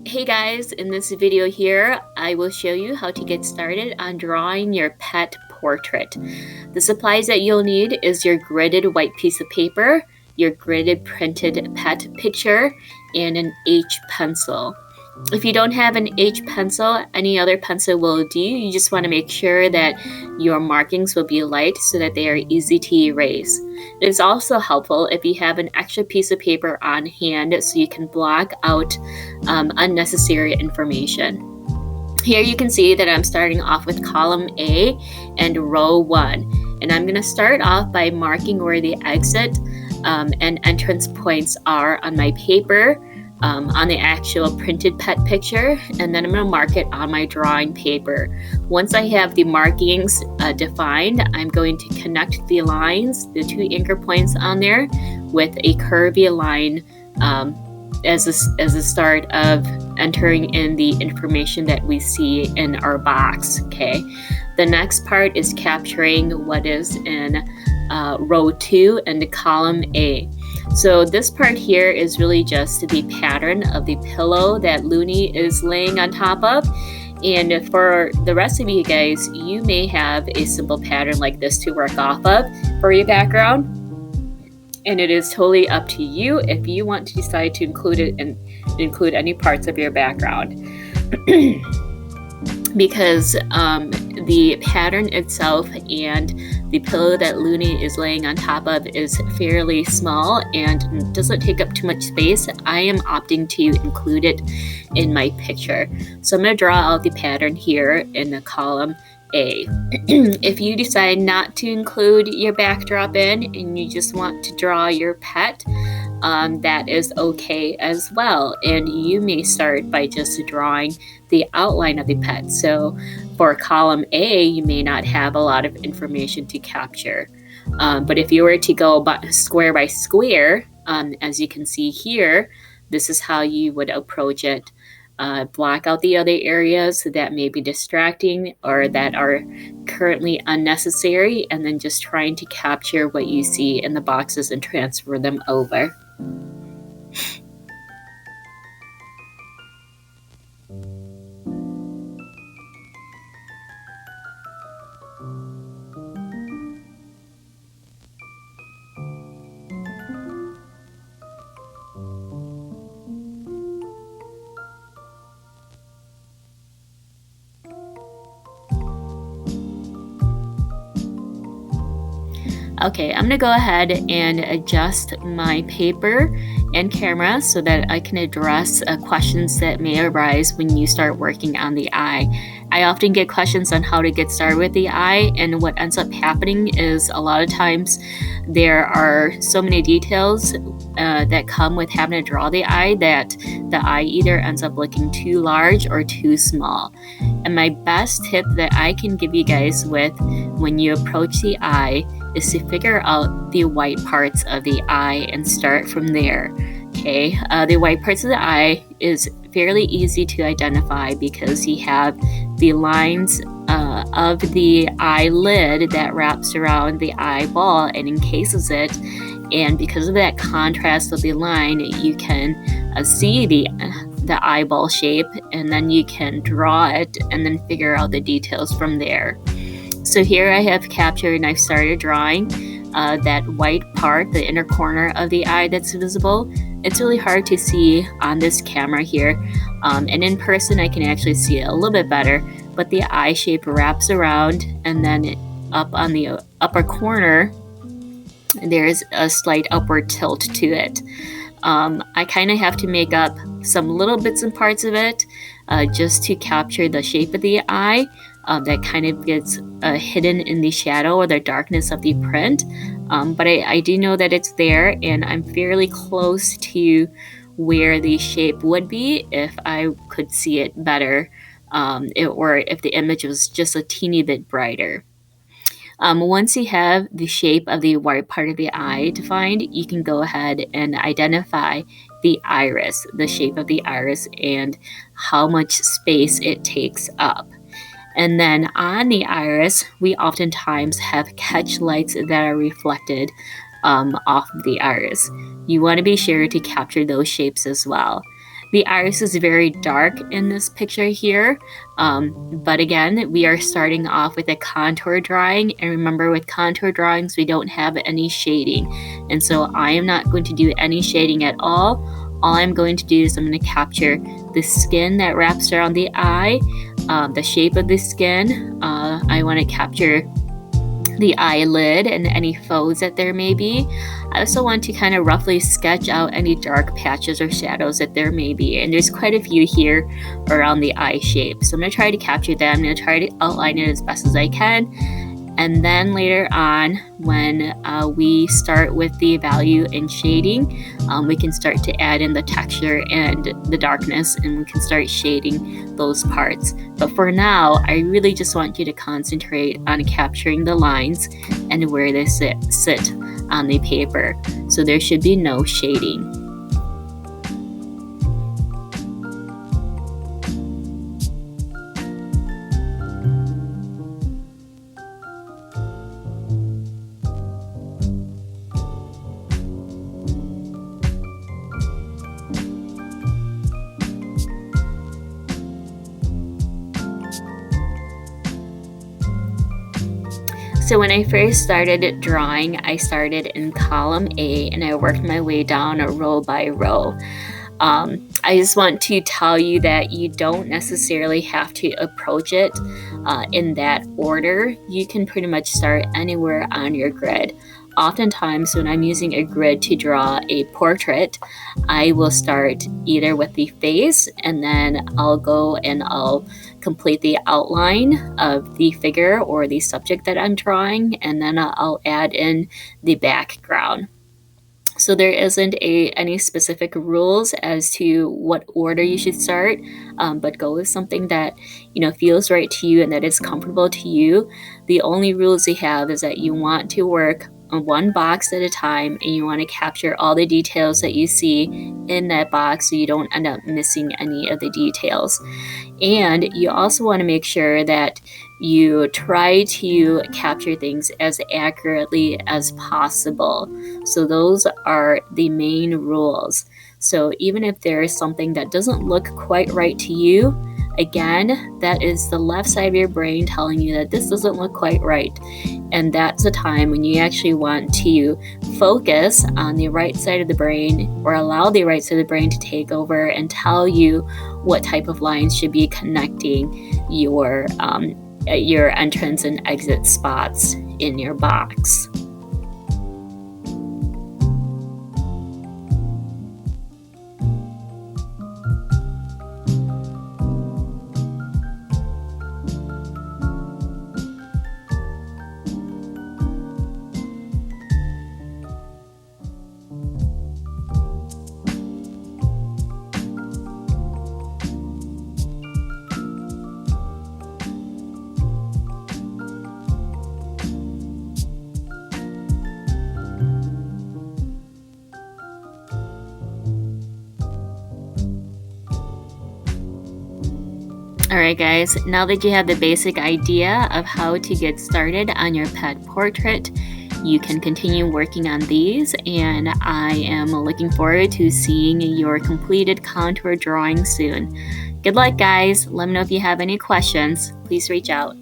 Hey guys, in this video here, I will show you how to get started on drawing your pet portrait. The supplies that you'll need is your gridded white piece of paper, your gridded printed pet picture, and an H pencil. If you don't have an H pencil, any other pencil will do. You just want to make sure that your markings will be light so that they are easy to erase. It is also helpful if you have an extra piece of paper on hand so you can block out unnecessary information. Here you can see that I'm starting off with column A and row 1. And I'm going to start off by marking where the exit and entrance points are on my paper. On the actual printed pet picture, and then I'm going to mark it on my drawing paper. Once I have the markings defined, I'm going to connect the lines, the two anchor points on there, with a curvy line as a start of entering in the information that we see in our box. Okay. The next part is capturing what is in row 2 and column A. So this part here is really just the pattern of the pillow that Looney is laying on top of. And for the rest of you guys, you may have a simple pattern like this to work off of for your background. And it is totally up to you if you want to decide to include it and include any parts of your background. Because the pattern itself and the pillow that Looney is laying on top of is fairly small and doesn't take up too much space, I am opting to include it in my picture. So I'm going to draw out the pattern here in the column A. If you decide not to include your backdrop in and you just want to draw your pet, that is okay as well. And you may start by just drawing the outline of the pet. So for column A, you may not have a lot of information to capture. But if you were to go square by square, as you can see here, this is how you would approach it. Block out the other areas that may be distracting or that are currently unnecessary, and then just trying to capture what you see in the boxes and transfer them over. Okay, I'm gonna go ahead and adjust my paper and camera so that I can address questions that may arise when you start working on the eye. I often get questions on how to get started with the eye, and what ends up happening is a lot of times there are so many details that come with having to draw the eye that the eye either ends up looking too large or too small. And my best tip that I can give you guys with when you approach the eye is to figure out the white parts of the eye and start from there. Okay, the white parts of the eye is fairly easy to identify because you have the lines of the eyelid that wraps around the eyeball and encases it. And because of that contrast of the line, you can see the eyeball shape, and then you can draw it and then figure out the details from there. So here I have captured and I've started drawing that white part, the inner corner of the eye that's visible. It's really hard to see on this camera here, and in person I can actually see it a little bit better, but the eye shape wraps around, and then up on the upper corner there's a slight upward tilt to it. I kind of have to make up some little bits and parts of it just to capture the shape of the eye that kind of gets hidden in the shadow or the darkness of the print. But I do know that it's there, and I'm fairly close to where the shape would be if I could see it better, or if the image was just a teeny bit brighter. Once you have the shape of the white part of the eye defined, you can go ahead and identify the iris, the shape of the iris, and how much space it takes up. And then on the iris, we oftentimes have catch lights that are reflected off of the iris. You want to be sure to capture those shapes as well. The iris is very dark in this picture here, but again, we are starting off with a contour drawing, and remember with contour drawings, we don't have any shading, and so I am not going to do any shading at all. All I'm going to do is I'm going to capture the skin that wraps around the eye, the shape of the skin. I want to capture the eyelid and any folds that there may be. I also want to kind of roughly sketch out any dark patches or shadows that there may be, and there's quite a few here around the eye shape. So I'm going to try to capture them. I'm going to try to outline it as best as I can. And then later on, when we start with the value in shading, we can start to add in the texture and the darkness, and we can start shading those parts. But for now, I really just want you to concentrate on capturing the lines and where they sit on the paper. So there should be no shading. So when I first started drawing, I started in column A and I worked my way down row by row. I just want to tell you that you don't necessarily have to approach it in that order. You can pretty much start anywhere on your grid. Oftentimes when I'm using a grid to draw a portrait, I will start either with the face, and then I'll go and I'll complete the outline of the figure or the subject that I'm drawing, and then I'll add in the background. So there isn't any specific rules as to what order you should start, but go with something that feels right to you and that is comfortable to you. The only rules you have is that you want to work on one box at a time, and you want to capture all the details that you see in that box so you don't end up missing any of the details. And you also want to make sure that you try to capture things as accurately as possible. So those are the main rules. So even if there is something that doesn't look quite right to you, again, that is the left side of your brain telling you that this doesn't look quite right. And that's a time when you actually want to focus on the right side of the brain, or allow the right side of the brain to take over and tell you what type of lines should be connecting your entrance and exit spots in your box. Alright guys, now that you have the basic idea of how to get started on your pet portrait, you can continue working on these, and I am looking forward to seeing your completed contour drawing soon. Good luck guys! Let me know if you have any questions. Please reach out.